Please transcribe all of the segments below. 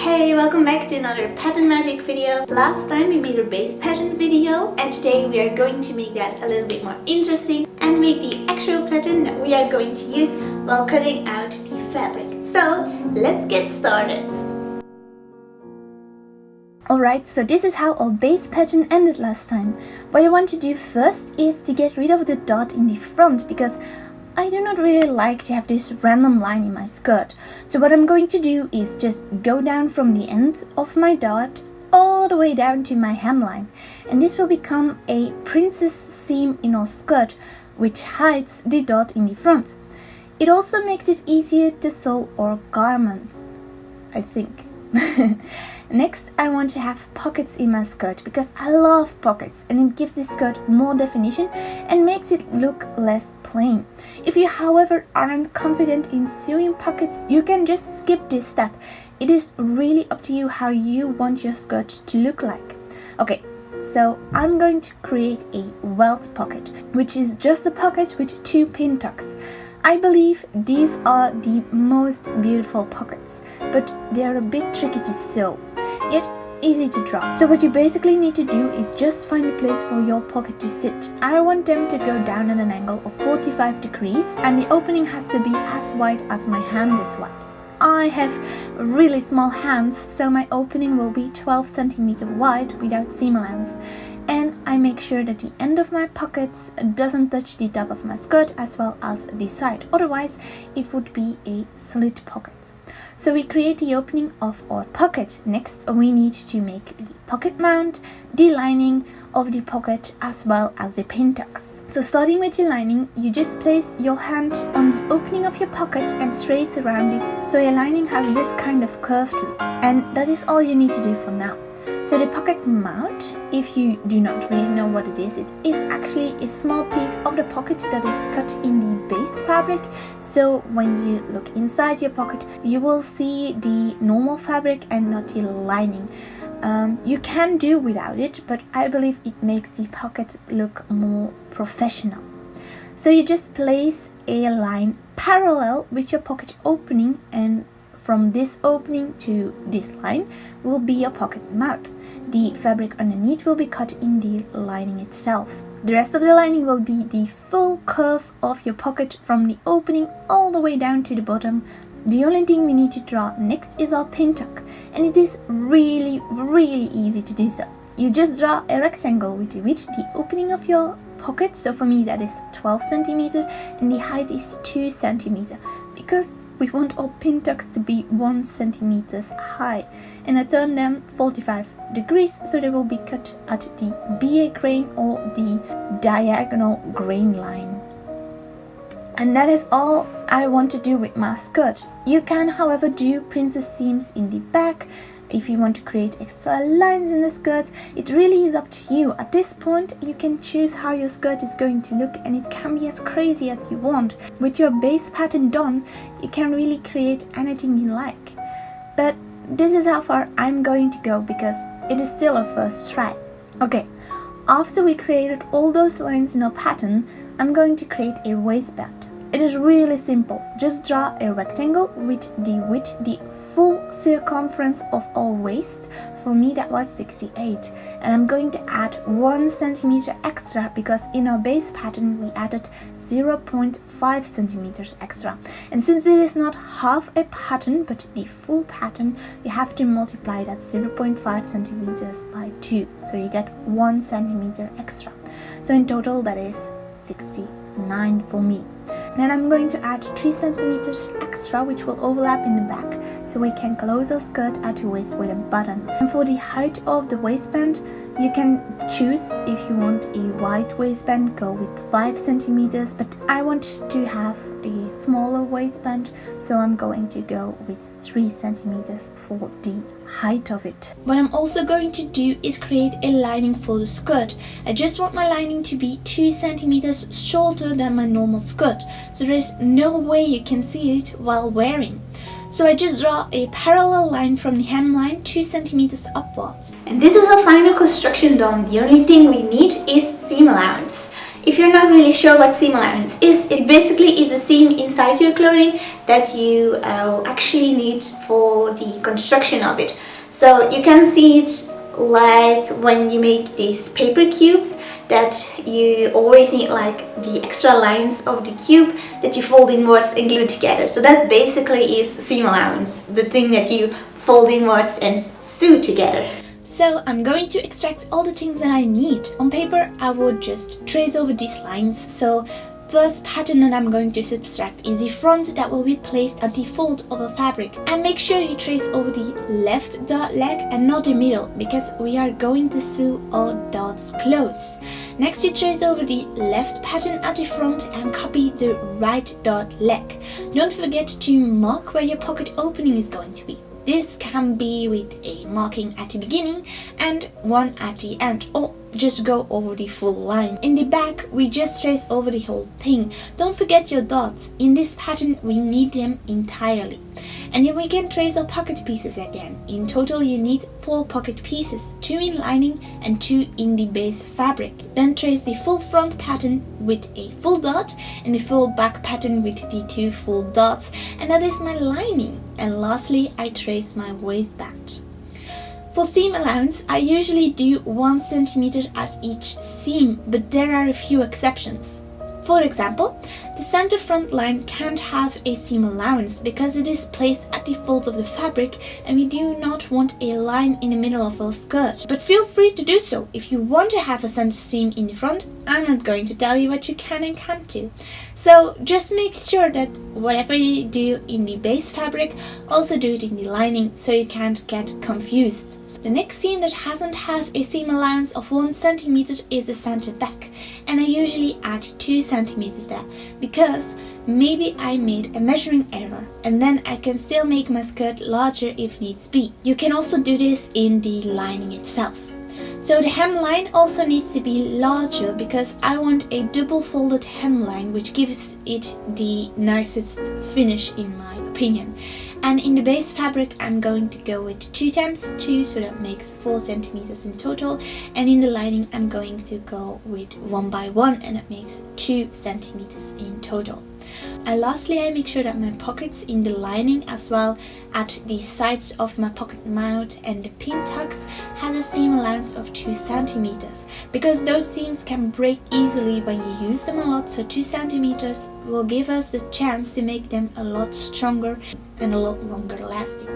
Hey, welcome back to another pattern magic video. Last time we made a base pattern video and today we are going to make that a little bit more interesting and make the actual pattern that we are going to use while cutting out the fabric. So let's get started. Alright, so this is how our base pattern ended last time. What I want to do first is to get rid of the dot in the front because I do not really like to have this random line in my skirt. So what I'm going to do is just go down from the end of my dot all the way down to my hemline. And this will become a princess seam in our skirt, which hides the dot in the front. It also makes it easier to sew our garments, I think. Next, I want to have pockets in my skirt because I love pockets and it gives the skirt more definition and makes it look less plain. If you, however, aren't confident in sewing pockets, you can just skip this step. It is really up to you how you want your skirt to look like. Okay, so I'm going to create a welt pocket, which is just a pocket with 2 pin tucks. I believe these are the most beautiful pockets, but they are a bit tricky to sew, yet easy to draw. So what you basically need to do is just find a place for your pocket to sit. I want them to go down at an angle of 45 degrees and the opening has to be as wide as my hand is wide. I have really small hands, so my opening will be 12 centimeters wide without seam allowance. And I make sure that the end of my pockets doesn't touch the top of my skirt as well as the side, otherwise it would be a slit pocket. So we create the opening of our pocket. Next we need to make the pocket mount, the lining of the pocket as well as the pin tucks. So starting with the lining, you just place your hand on the opening of your pocket and trace around it so your lining has this kind of curve to it. And that is all you need to do for now. So the pocket mount, if you do not really know what it is actually a small piece of the pocket that is cut in the base fabric. So when you look inside your pocket, you will see the normal fabric and not the lining. You can do without it, but I believe it makes the pocket look more professional. So you just place a line parallel with your pocket opening, and from this opening to this line will be your pocket mount. The fabric underneath will be cut in the lining itself. The rest of the lining will be the full curve of your pocket from the opening all the way down to the bottom. The only thing we need to draw next is our pin tuck, and it is really easy to do so. You just draw a rectangle with the opening of your pocket. So for me that is 12 centimeters and the height is 2 centimeters because we want our pin tucks to be 1 centimeter high, and I turn them 45 degrees so they will be cut at the BA grain or the diagonal grain line. And that is all I want to do with my skirt. You can, however, do princess seams in the back. If you want to create extra lines in the skirt, it really is up to you. At this point, you can choose how your skirt is going to look and it can be as crazy as you want. With your base pattern done, you can really create anything you like. But this is how far I'm going to go because it is still our first try. Okay, after we created all those lines in our pattern, I'm going to create a waistband. It is really simple. Just draw a rectangle with the width, the full circumference of our waist. For me that was 68, and I'm going to add 1 centimeter extra because in our base pattern we added 0.5 centimeters extra. And since it is not half a pattern but the full pattern, you have to multiply that 0.5 centimeters by 2, so you get 1 centimeter extra. So in total that is 69 for me. Then I'm going to add 3 centimeters extra, which will overlap in the back, so we can close our skirt at the waist with a button. And for the height of the waistband, you can choose if you want a wide waistband, go with 5 centimeters, but I want to have a smaller waistband, so I'm going to go with 3 centimeters for the height of it. What I'm also going to do is create a lining for the skirt. I just want my lining to be 2 centimeters shorter than my normal skirt, so there is no way you can see it while wearing. So I just draw a parallel line from the hemline 2 centimeters upwards. And this is our final construction done. The only thing we need is seam allowance. If you're not really sure what seam allowance is, it basically is a seam inside your clothing that you actually need for the construction of it. So you can see it like when you make these paper cubes, that you always need like the extra lines of the cube that you fold inwards and glue together. So that basically is seam allowance, the thing that you fold inwards and sew together. So I'm going to extract all the things that I need. On paper I would just trace over these lines. So first pattern that I'm going to subtract is the front that will be placed at the fold of a fabric. And make sure you trace over the left dot leg and not the middle, because we are going to sew all dots close. Next you trace over the left pattern at the front and copy the right dot leg. Don't forget to mark where your pocket opening is going to be. This can be with a marking at the beginning and one at the end, or just go over the full line. In the back, we just trace over the whole thing. Don't forget your dots. In this pattern, we need them entirely. And then we can trace our pocket pieces again. In total, you need 4 pocket pieces, 2 in lining and 2 in the base fabric. Then trace the full front pattern with a full dot and the full back pattern with the 2 full dots. And that is my lining. And lastly, I trace my waistband. For seam allowance, I usually do 1 centimeter at each seam, but there are a few exceptions. For example, the center front line can't have a seam allowance because it is placed at the fold of the fabric and we do not want a line in the middle of our skirt. But feel free to do so if you want to have a center seam in the front. I'm not going to tell you what you can and can't do. So just make sure that whatever you do in the base fabric, also do it in the lining so you can't get confused. The next seam that hasn't have a seam allowance of 1 centimeter is the center back, and I usually add 2 centimeters there because maybe I made a measuring error and then I can still make my skirt larger if needs be. You can also do this in the lining itself. So the hemline also needs to be larger because I want a double folded hemline, which gives it the nicest finish in my opinion. And in the base fabric I'm going to go with 2 times 2, so that makes 4 centimeters in total. And in the lining I'm going to go with 1 by 1, and that makes 2 centimeters in total. And lastly, I make sure that my pockets in the lining, as well at the sides of my pocket mouth and the pin tucks, has a seam allowance of 2 centimeters because those seams can break easily when you use them a lot. So 2 centimeters will give us the chance to make them a lot stronger and a lot longer lasting.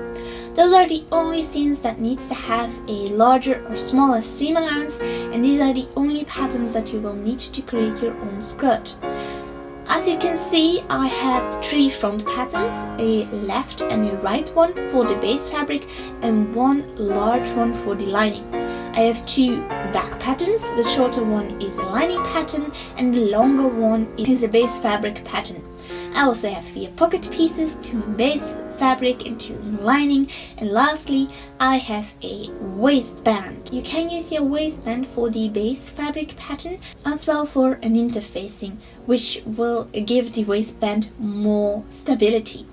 Those are the only seams that needs to have a larger or smaller seam allowance, and these are the only patterns that you will need to create your own skirt. As you can see, I have 3 front patterns, a left and a right one for the base fabric and 1 large one for the lining. I have 2 back patterns. The shorter one is a lining pattern and the longer one is a base fabric pattern. I also have 4 pocket pieces, 2 in base fabric and 2 in lining. And lastly, I have a waistband. You can use your waistband for the base fabric pattern as well for an interfacing, which will give the waistband more stability.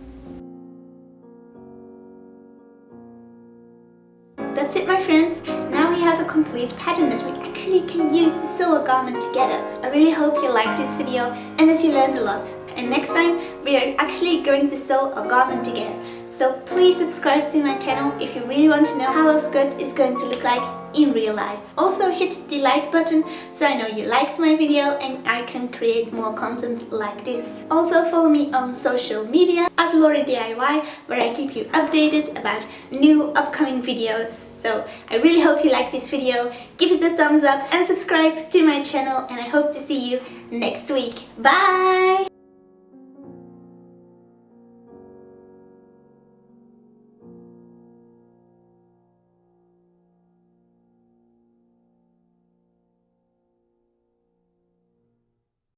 That's it, my friends. Now we have a complete pattern that we actually can use to sew a garment together. I really hope you liked this video and that you learned a lot. And next time we are actually going to sew a garment together. So please subscribe to my channel if you really want to know how a skirt is going to look like in real life. Also hit the like button so I know you liked my video and I can create more content like this. Also follow me on social media at LoriDIY, where I keep you updated about new upcoming videos. So I really hope you liked this video. Give it a thumbs up and subscribe to my channel, and I hope to see you next week. Bye!